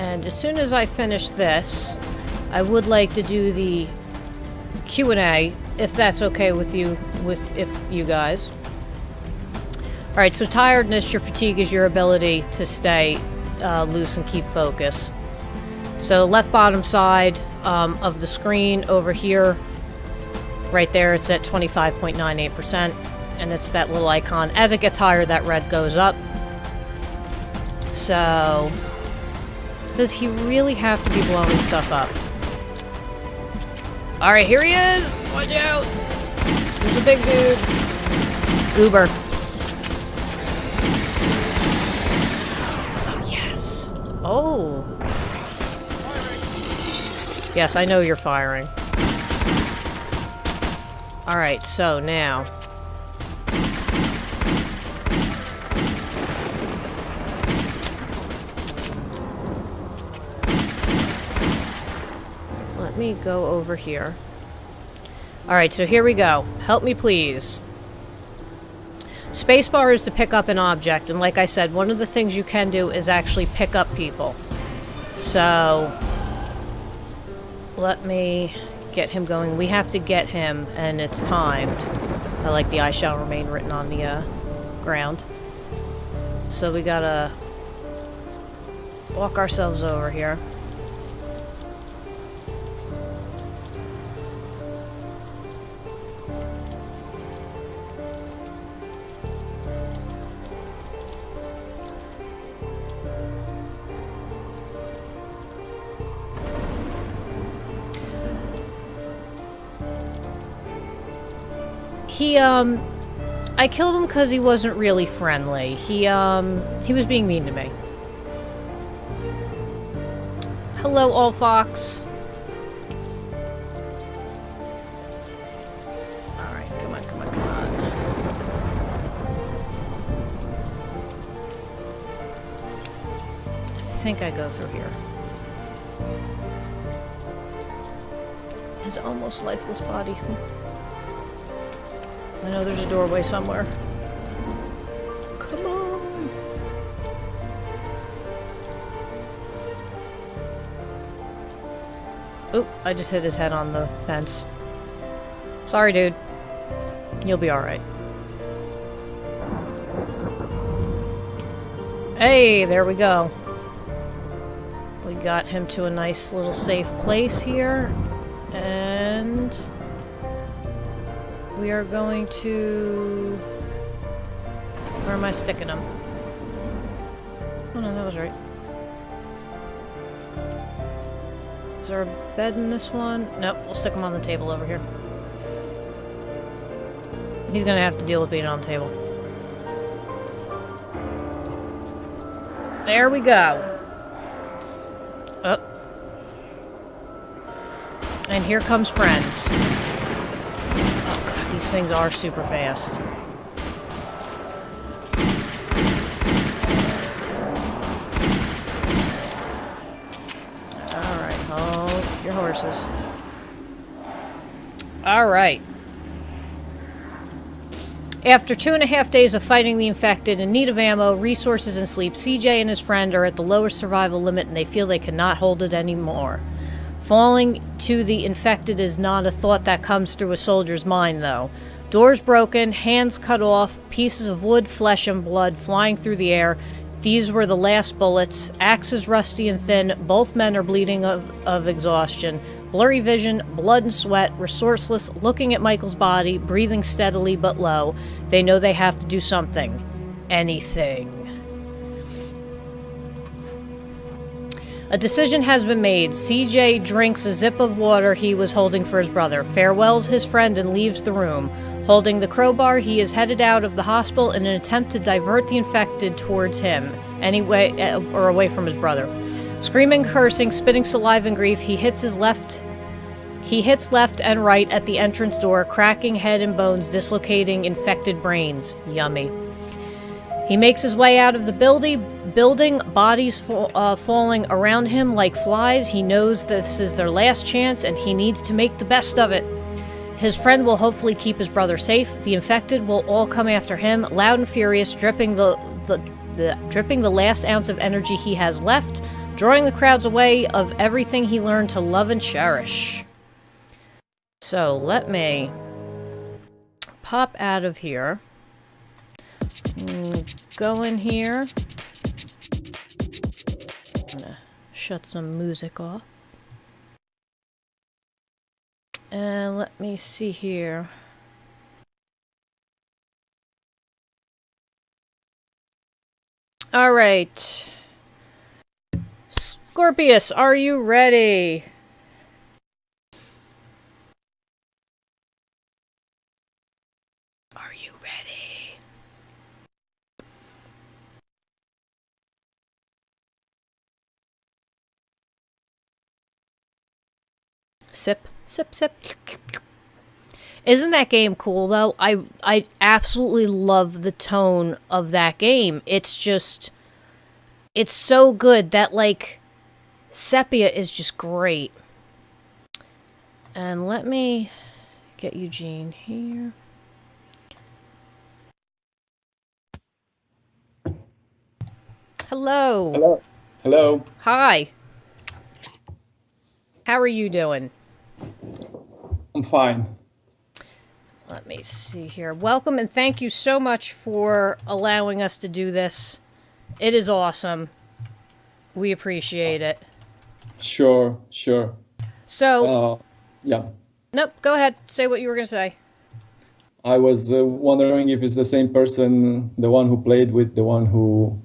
And as soon as I finish this, I would like to do the Q&A, if that's okay with you guys. Alright, so tiredness, your fatigue is your ability to stay loose and keep focus. So left bottom side of the screen over here, right there, it's at 25.98%, and it's that little icon. As it gets higher, that red goes up. So, does he really have to be blowing stuff up? Alright, here he is! Watch out! There's a big dude. Goober. Oh, yes. Oh. Yes, I know you're firing. Alright, so now... let me go over here. Alright, so here we go. Help me, please. Spacebar is to pick up an object, and like I said, one of the things you can do is actually pick up people. So... let me get him going. We have to get him, and it's timed. I like the "I shall remain" written on the ground. So we gotta walk ourselves over here. I killed him because he wasn't really friendly. He was being mean to me. Hello, All Fox. Alright, come on, come on, come on. I think I go through here. His almost lifeless body. I know there's a doorway somewhere. Come on! Oop, I just hit his head on the fence. Sorry, dude. You'll be alright. Hey, there we go. We got him to a nice little safe place here. And... we are going to... where am I sticking him? Oh no, that was right. Is there a bed in this one? Nope, we'll stick him on the table over here. He's gonna have to deal with being on the table. There we go. Oh. And here comes friends. These things are super fast. Alright, hold your horses. Alright. After 2.5 days of fighting the infected, in need of ammo, resources, and sleep, CJ and his friend are at the lowest survival limit and they feel they cannot hold it anymore. Falling to the infected is not a thought that comes through a soldier's mind, though. Doors broken, hands cut off, pieces of wood, flesh, and blood flying through the air. These were the last bullets. Axes rusty and thin. Both men are bleeding of exhaustion. Blurry vision, blood and sweat, resourceless, looking at Michael's body, breathing steadily but low. They know they have to do something. Anything. A decision has been made. CJ drinks a sip of water he was holding for his brother, farewells his friend, and leaves the room. Holding the crowbar, he is headed out of the hospital in an attempt to divert the infected towards him, or away from his brother. Screaming, cursing, spitting saliva and grief, he hits left and right at the entrance door, cracking head and bones, dislocating infected brains. Yummy. He makes his way out of the building, bodies falling around him like flies. He knows this is their last chance, and he needs to make the best of it. His friend will hopefully keep his brother safe. The infected will all come after him, loud and furious, dripping the last ounce of energy he has left, drawing the crowds away of everything he learned to love and cherish. So let me pop out of here. Go in here. I'm gonna shut some music off. And let me see here. All right. Scorpius, are you ready? Are you ready? Sip, sip, sip. Isn't that game cool, though? I absolutely love the tone of that game. It's just... It's so good that, like, Sepia is just great. And let me get Eugene here. Hello. Hello. Hello. Hi. How are you doing? I'm fine. Let me see here. Welcome and thank you so much for allowing us to do this. It is awesome. We appreciate it. Sure, sure. So, yeah. nope, go ahead. Say what you were going to say. I was wondering if it's the same person, the one who played with the one who...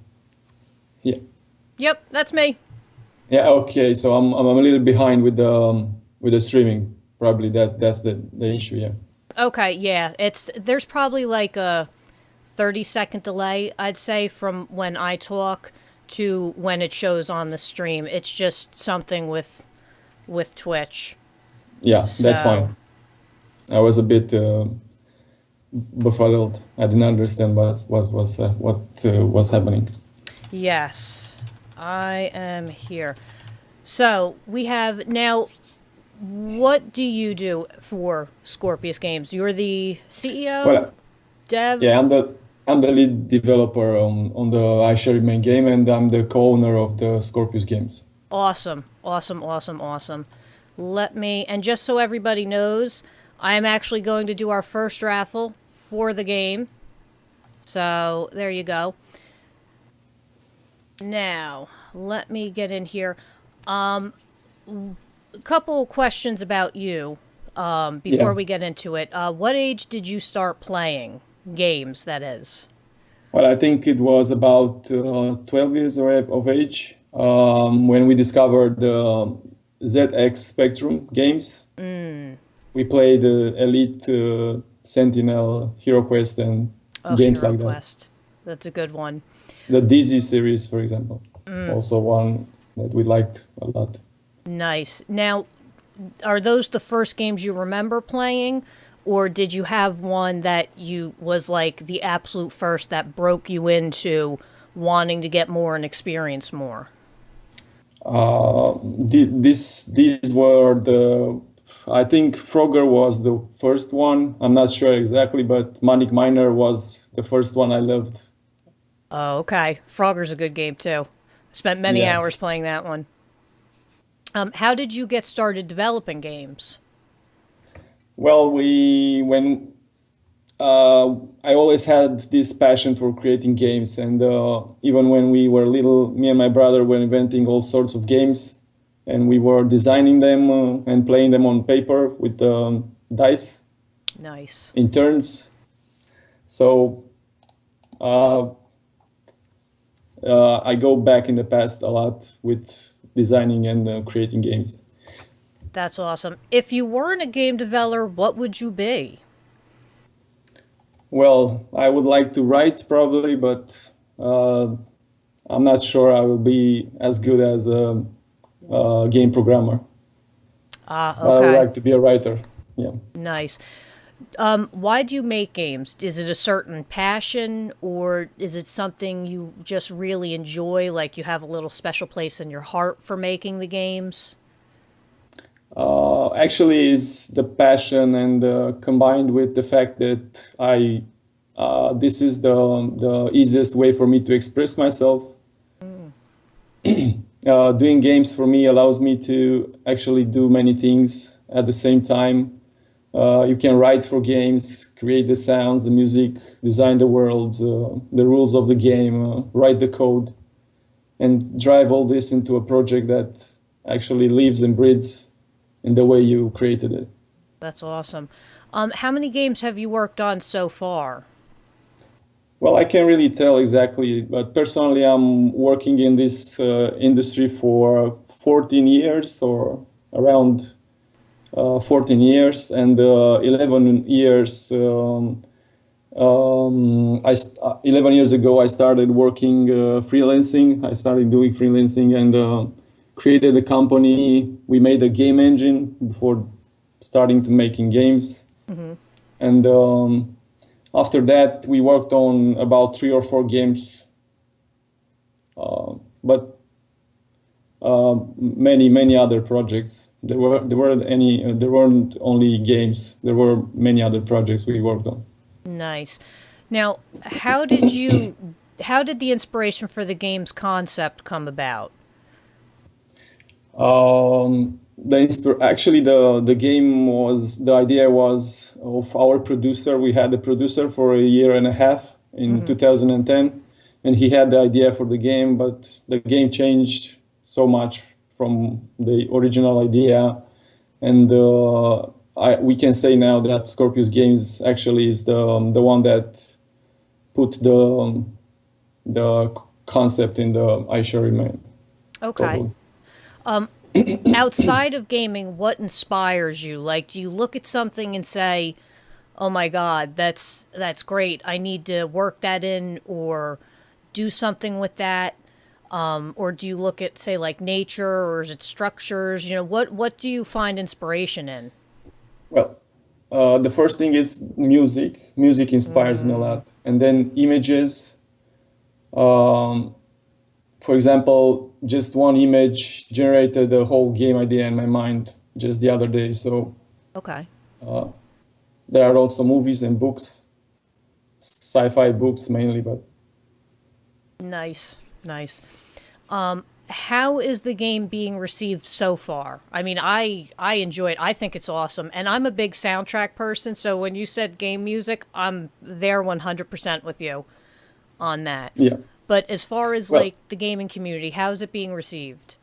Yeah. Yep, that's me. Yeah, okay. So I'm a little behind with the streaming. Probably that's the issue, yeah. Okay, yeah. There's probably like a 30-second delay, I'd say, from when I talk to when it shows on the stream. It's just something with Twitch. Yeah, that's fine. I was a bit befuddled. I didn't understand what was happening. Yes, I am here. So we have now. What do you do for Scorpius Games? You're the CEO, Well, dev. yeah, I'm the lead developer on the I Share Main game, and I'm the co-owner of the Scorpius Games. Awesome, awesome, awesome, awesome. And just so everybody knows, I am actually going to do our first raffle for the game. So there you go. Now, let me get in here. A couple questions about you before we get into it. What age did you start playing games, that is? Well, I think it was about 12 years of age when we discovered the ZX Spectrum games. We played Elite, Sentinel, HeroQuest, and games like that. HeroQuest. That's a good one. The DZ series, for example, also one that we liked a lot. Nice. Now, are those the first games you remember playing, or did you have one that you was like the absolute first that broke you into wanting to get more and experience more? These were I think Frogger was the first one. I'm not sure exactly, but Manic Miner was the first one I loved. Oh, okay. Frogger's a good game too. Spent many hours playing that one. How did you get started developing games? Well, I always had this passion for creating games, and even when we were little, me and my brother were inventing all sorts of games, and we were designing them and playing them on paper with dice. Nice. In turns. So I go back in the past a lot with designing and creating games. That's awesome. If you weren't a game developer, what would you be? Well, I would like to write probably, but I'm not sure I will be as good as a game programmer. Okay. I would like to be a writer. Yeah. Nice. Why do you make games? Is it a certain passion, or is it something you just really enjoy, like you have a little special place in your heart for making the games? Actually, it's the passion, and combined with the fact that this is the easiest way for me to express myself. doing games for me allows me to actually do many things at the same time. You can write for games, create the sounds, the music, design the world, the rules of the game, write the code, and drive all this into a project that actually lives and breathes in the way you created it. That's awesome. How many games have you worked on so far? Well, I can't really tell exactly, but personally, I'm working in this industry for 14 years or around 14 years, and 11 years. 11 years ago, I started working freelancing. I started doing freelancing and created a company. We made a game engine before starting to making games, and after that, we worked on about 3 or 4 games, but many other projects. There weren't only games. There were many other projects we worked on. Nice. Now, how did the inspiration for the game's concept come about? Actually, the idea was of our producer. We had a producer for a year and a half in 2010, and he had the idea for the game, but the game changed so much from the original idea, and we can say now that Scorpius Games actually is the one that put the concept in the I Shall Remain. Okay. Outside of gaming, what inspires you? Like, do you look at something and say, "Oh my God, that's great. I need to work that in or do something with that." Or do you look at, say, like nature, or is it structures? You know, what do you find inspiration in? Well, the first thing is music. Music inspires me a lot, and then images. For example, just one image generated the whole game idea in my mind just the other day. So Okay. there are also movies and books, sci-fi books mainly, but Nice. How is the game being received so far? I mean, I enjoy it. I think it's awesome. And I'm a big soundtrack person, so when you said game music, I'm there 100% with you on that. yeah. But as far as Well, like the gaming community, how is it being received?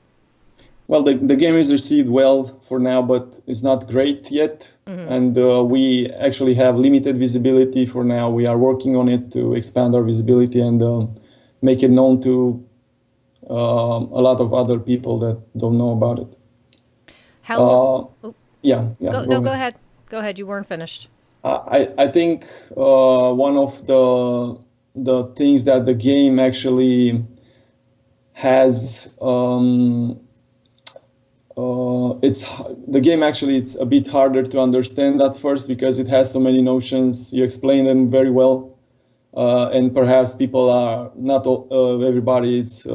well, the game is received well for now, but it's not great yet. And we actually have limited visibility for now. We are working on it to expand our visibility and make it known to a lot of other people that don't know about it. How long? Yeah, Go ahead. Go ahead. You weren't finished. I think one of the things that the game actually has it's a bit harder to understand at first because it has so many notions. You explain them very well, and perhaps people are not everybody is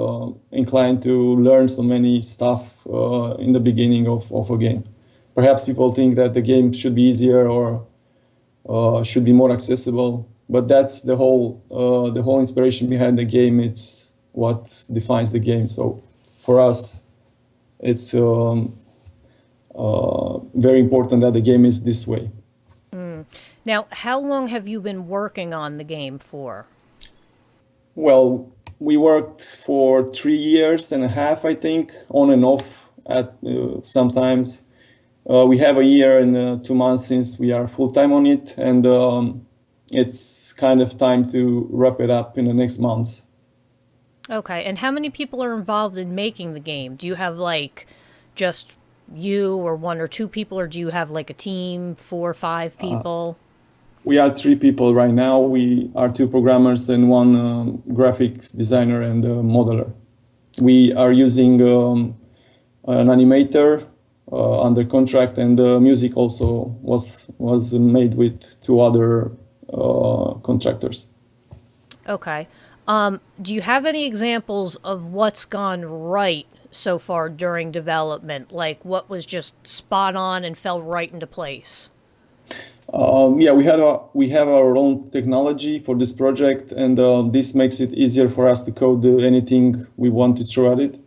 inclined to learn so many stuff in the beginning of a game. Perhaps people think that the game should be easier or should be more accessible, but that's the whole inspiration behind the game. It's what defines the game. So for us, it's very important that the game is this way. Now, how long have you been working on the game for? Well, we worked for 3 years and a half, I think, on and off at sometimes. We have a year and 2 months since we are full time on it, and it's kind of time to wrap it up in the next months. Okay, and how many people are involved in making the game? Do you have like just you or 1 or 2 people, or do you have like a team, 4 or 5 people? We are 3 people right now. We are 2 programmers and 1 graphics designer and modeler. We are using an animator under contract, and the music also was made with 2 other contractors. Okay. Do you have any examples of what's gone right so far during development? Like what was just spot on and fell right into place? Yeah, we have our own technology for this project, and this makes it easier for us to code anything we want to throw at it.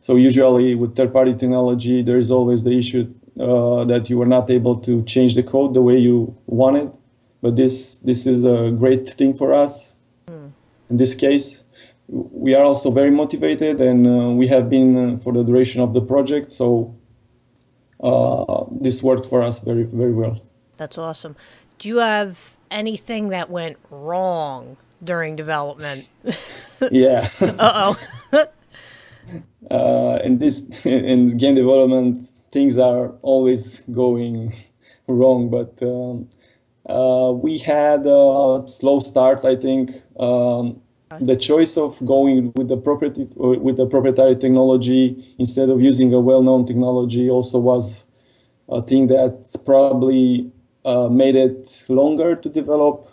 So usually with third-party technology, there is always the issue that you are not able to change the code the way you want it. But this is a great thing for us. In this case, we are also very motivated, and we have been for the duration of the project. So this worked for us very, very well. That's awesome. Do you have anything that went wrong during development? Yeah. Uh-oh. In game development, things are always going wrong, but we had a slow start, I think. The choice of going with the proprietary technology instead of using a well-known technology also was a thing that probably made it longer to develop,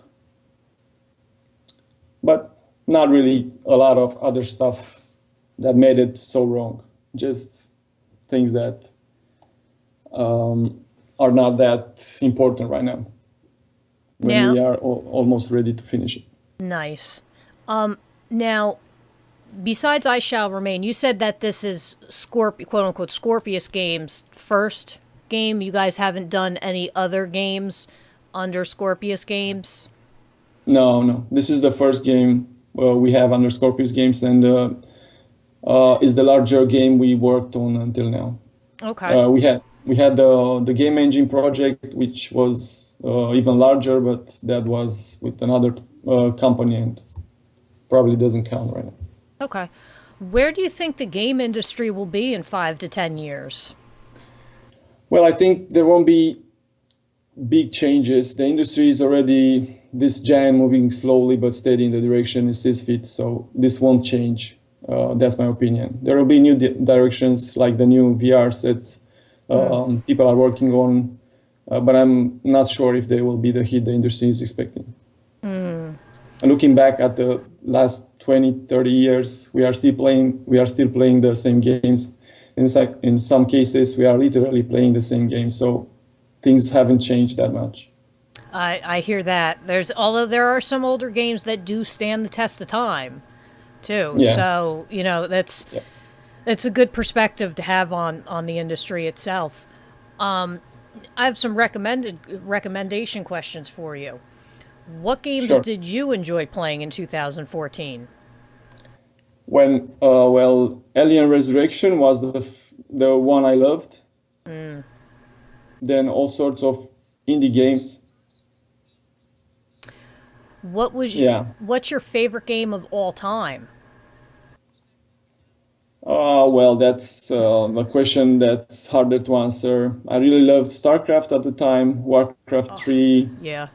but not really a lot of other stuff that made it so wrong. Just things that are not that important right now when we are almost ready to finish it. Nice. Now, besides I Shall Remain, you said that this is quote-unquote Scorpius Games' first game. You guys haven't done any other games under Scorpius Games? No. This is the first game we have under Scorpius Games, and is the larger game we worked on until now. Okay. We had the game engine project, which was even larger, but that was with another company and probably doesn't count right now. Okay. Where do you think the game industry will be in 5 to 10 years? Well, I think there won't be big changes. The industry is already this giant moving slowly but steady in the direction it sees fit, so this won't change. That's my opinion. There will be new directions, like the new VR sets people are working on, but I'm not sure if they will be the hit the industry is expecting. And looking back at the last 20, 30 years, we are still playing the same games. In some cases, we are literally playing the same game, so things haven't changed that much. I hear that. Although there are some older games that do stand the test of time, too. Yeah. So, it's a good perspective to have on the industry itself. I have some recommendation questions for you. What games Sure. did you enjoy playing in 2014? Well, Alien Resurrection was the one I loved. Then all sorts of indie games. What's your favorite game of all time? Well, that's a question that's harder to answer. I really loved StarCraft at the time, Warcraft 3, Yeah.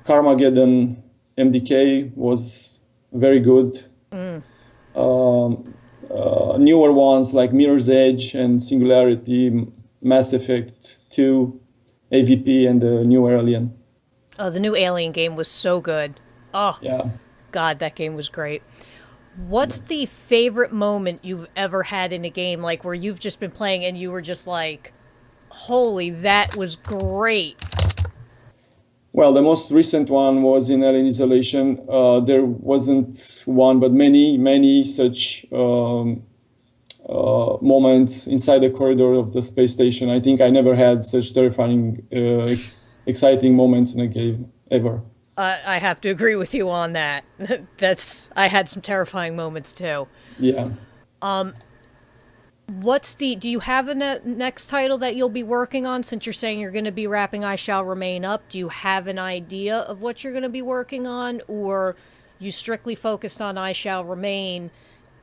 Carmageddon, MDK was very good. Newer ones like Mirror's Edge and Singularity, Mass Effect 2, AVP, and the new Alien. Oh, the new Alien game was so good. Oh, Yeah. God, that game was great. What's the favorite moment you've ever had in a game, like where you've just been playing and you were just like, holy, that was great? Well, the most recent one was in Alien Isolation. There wasn't one, but many such moments inside the corridor of the space station. I think I never had such terrifying, exciting moments in a game ever. I have to agree with you on that. I had some terrifying moments too. Yeah. Do you have a next title that you'll be working on, since you're saying you're going to be wrapping I Shall Remain up? Do you have an idea of what you're going to be working on, or you strictly focused on I Shall Remain,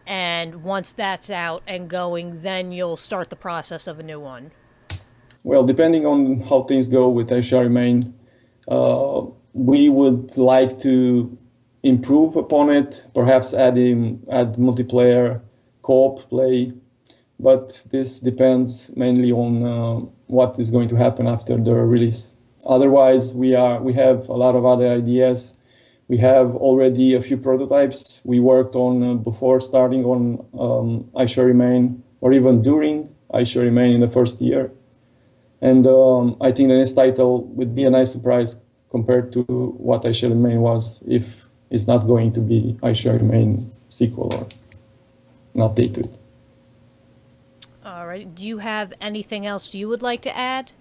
and once that's out and going, then you'll start the process of a new one? Well, depending on how things go with I Shall Remain, we would like to improve upon it, perhaps add multiplayer co-op play. But this depends mainly on what is going to happen after the release. Otherwise, we have a lot of other ideas. We have already a few prototypes we worked on before starting on I Shall Remain, or even during I Shall Remain in the first year. And I think the next title would be a nice surprise compared to what I Shall Remain was, if it's not going to be I Shall Remain sequel or an update to it. right. Do you have anything else you would like to add?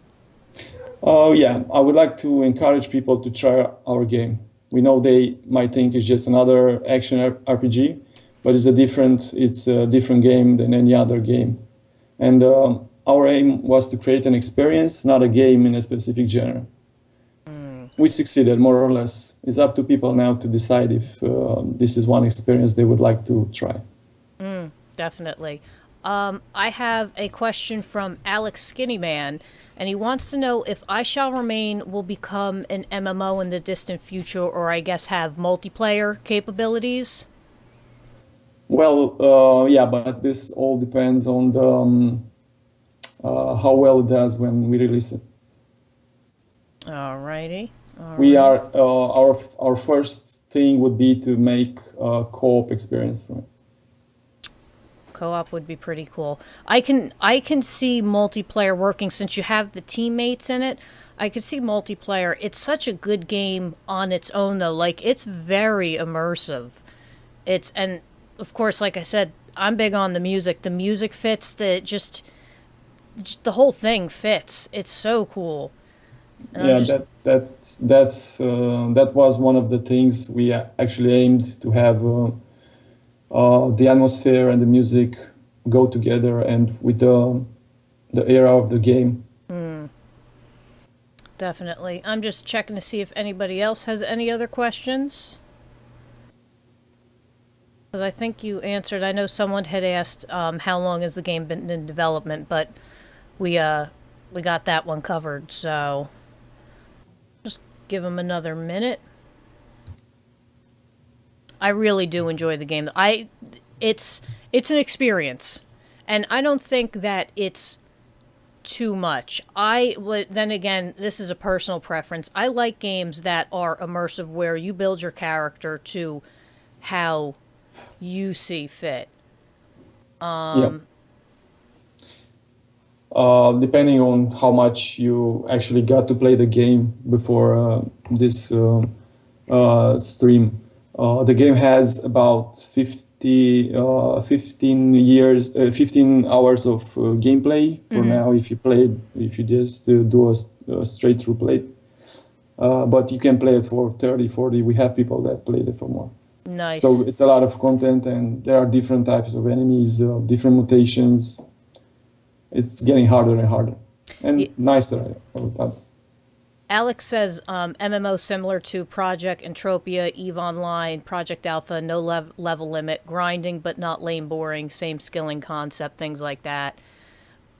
Oh yeah, I would like to encourage people to try our game. We know they might think it's just another action RPG, but it's a different game than any other game. And our aim was to create an experience, not a game in a specific genre. We succeeded more or less. It's up to people now to decide if this is one experience they would like to try. Definitely. I have a question from Alex Skinnyman, and he wants to know if I Shall Remain will become an MMO in the distant future, or I guess have multiplayer capabilities. Well, yeah, but this all depends on how well it does when we release it. Alrighty. We are our first thing would be to make a co-op experience for it. Co-op would be pretty cool. I can see multiplayer working since you have the teammates in it. I could see multiplayer. It's such a good game on its own though. Like it's very immersive. And of course, like I said, I'm big on the music. The music fits. Just the whole thing fits. It's so cool. And Yeah, that was one of the things we actually aimed to have. The atmosphere and the music go together, and with the era of the game. Definitely. I'm just checking to see if anybody else has any other questions. Because I think you answered. I know someone had asked how long has the game been in development, but we got that one covered. So just give them another minute. I really do enjoy the game. It's an experience, and I don't think that it's too much. Then again, this is a personal preference. I like games that are immersive, where you build your character to how you see fit. Depending on how much you actually got to play the game before this stream. The game has about 15 hours of gameplay for now. If you just do a straight through play, but you can play it for 30, 40. We have people that played it for more. Nice. So it's a lot of content, and there are different types of enemies, different mutations. It's getting harder and harder, and nicer. Alex says MMO similar to Project Entropia, EVE Online, Project Alpha, no level limit, grinding but not lame boring, same skilling concept, things like that.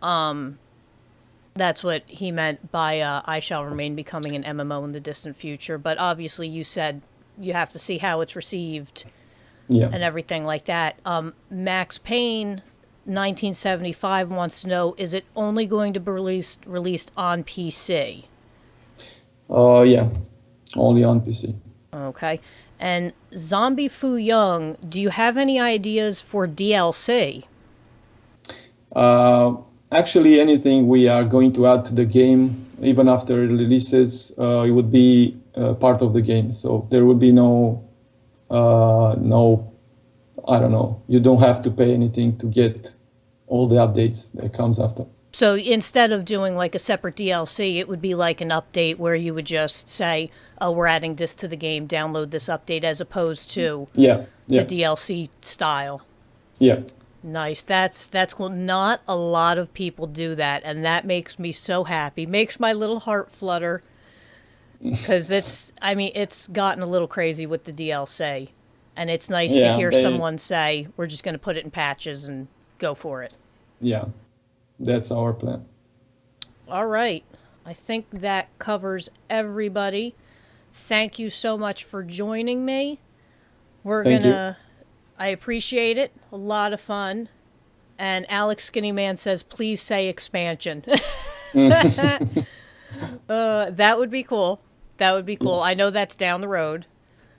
That's what he meant by I Shall Remain becoming an MMO in the distant future. But obviously you said you have to see how it's received and everything like that. Max Payne 1975 wants to know, is it only going to be released on PC? Yeah, only on PC. Okay. And Zombie Fu Young, do you have any ideas for DLC? Actually, anything we are going to add to the game, even after it releases, it would be part of the game. So there would be no, I don't know. You don't have to pay anything to get all the updates that comes after. So instead of doing like a separate DLC, it would be like an update where you would just say, oh, we're adding this to the game, download this update, as opposed to the DLC style. Yeah. Nice. That's cool. Not a lot of people do that, and that makes me so happy. Makes my little heart flutter, because it's gotten a little crazy with the DLC, and it's nice to hear someone say, we're just going to put it in patches and go for it. Yeah. That's our plan. All right. I think that covers everybody. Thank you so much for joining me. I appreciate it. A lot of fun. And Alex Skinnyman says, please say expansion. That would be cool. That would be cool. I know that's down the road,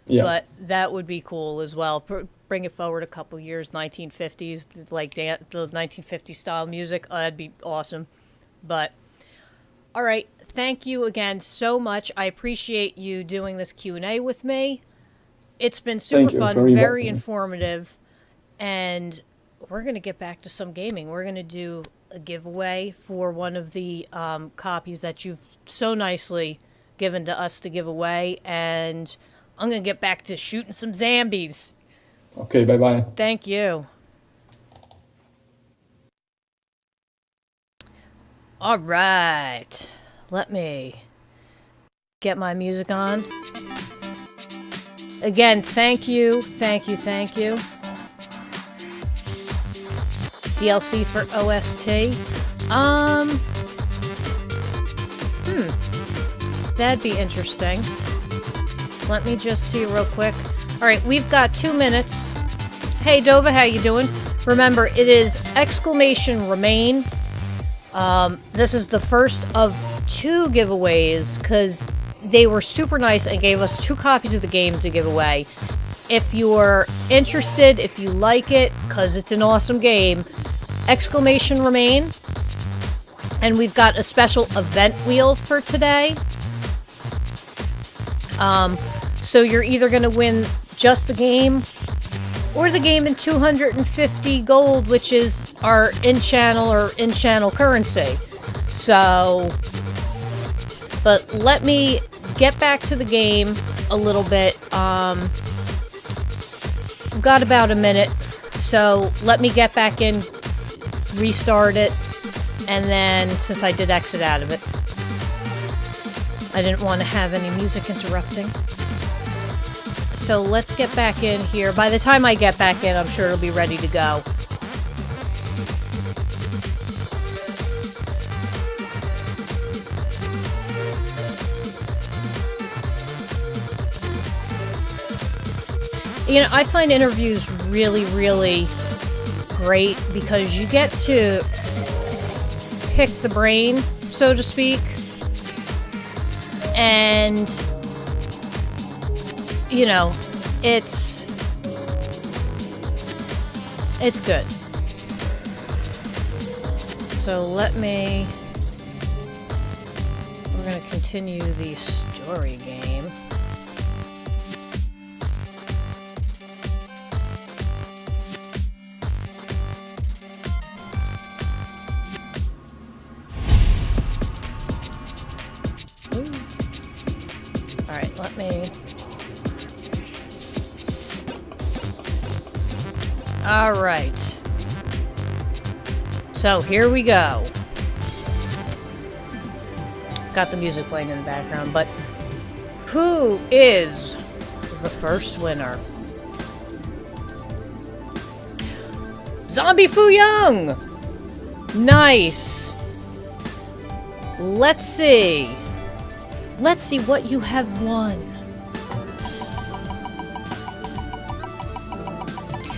but that would be cool as well. Bring it forward a couple years, 1950s, like the 1950s style music. That'd be awesome. But all right, thank you again so much. I appreciate you doing this Q&A with me. It's been super fun, very informative, and we're gonna get back to some gaming. We're gonna do a giveaway for one of the copies that you've so nicely given to us to give away, and I'm gonna get back to shooting some zombies. Okay, bye-bye. Thank you. All right, let me get my music on. Again, thank you. DLC for OST. That'd be interesting. Let me just see real quick. All right, we've got 2 minutes. Hey, Dova, how you doing? Remember, it is !remain. This is the first of 2 giveaways, because they were super nice and gave us 2 copies of the game to give away. If you're interested, if you like it, because it's an awesome game, !remain. And we've got a special event wheel for today. So you're either going to win just the game, or the game in 250 gold, which is our in-channel currency. So, but let me get back to the game a little bit. We've got about a minute, so let me get back in, restart it, and then, since I did exit out of it, I didn't want to have any music interrupting. So let's get back in here. By the time I get back in, I'm sure it'll be ready to go. You know, I find interviews really, really great because you get to pick the brain, so to speak. And, you know, it's good. So we're going to continue the story game. Alright. So, here we go. Got the music playing in the background, but who is the first winner? Zombie Fu Young! Nice! Let's see. Let's see what you have won.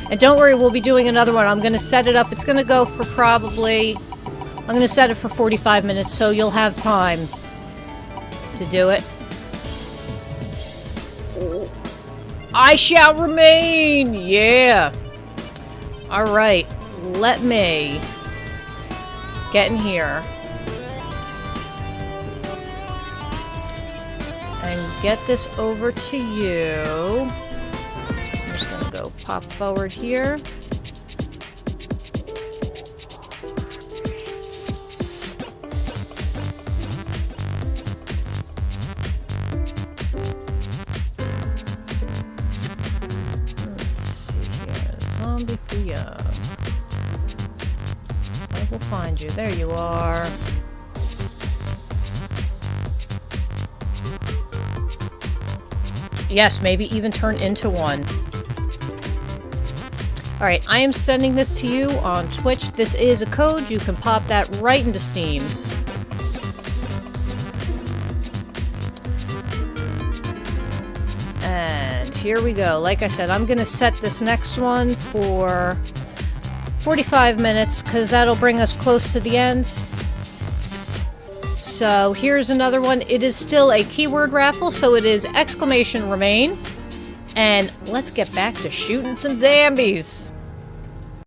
And don't worry, we'll be doing another one. I'm going to set it up. It's going to go for probably... I'm going to set it for 45 minutes, so you'll have time to do it. I shall remain! Yeah! Alright, let me get in here. And get this over to you. Go pop forward here. Let's see here. Zombie Fia. I will find you. There you are. Yes, maybe even turn into one. Alright, I am sending this to you on Twitch. This is a code. You can pop that right into Steam. And here we go. Like I said, I'm going to set this next one for 45 minutes, because that'll bring us close to the end. So here's another one. It is still a keyword raffle, so it is !remain. And let's get back to shooting some zombies.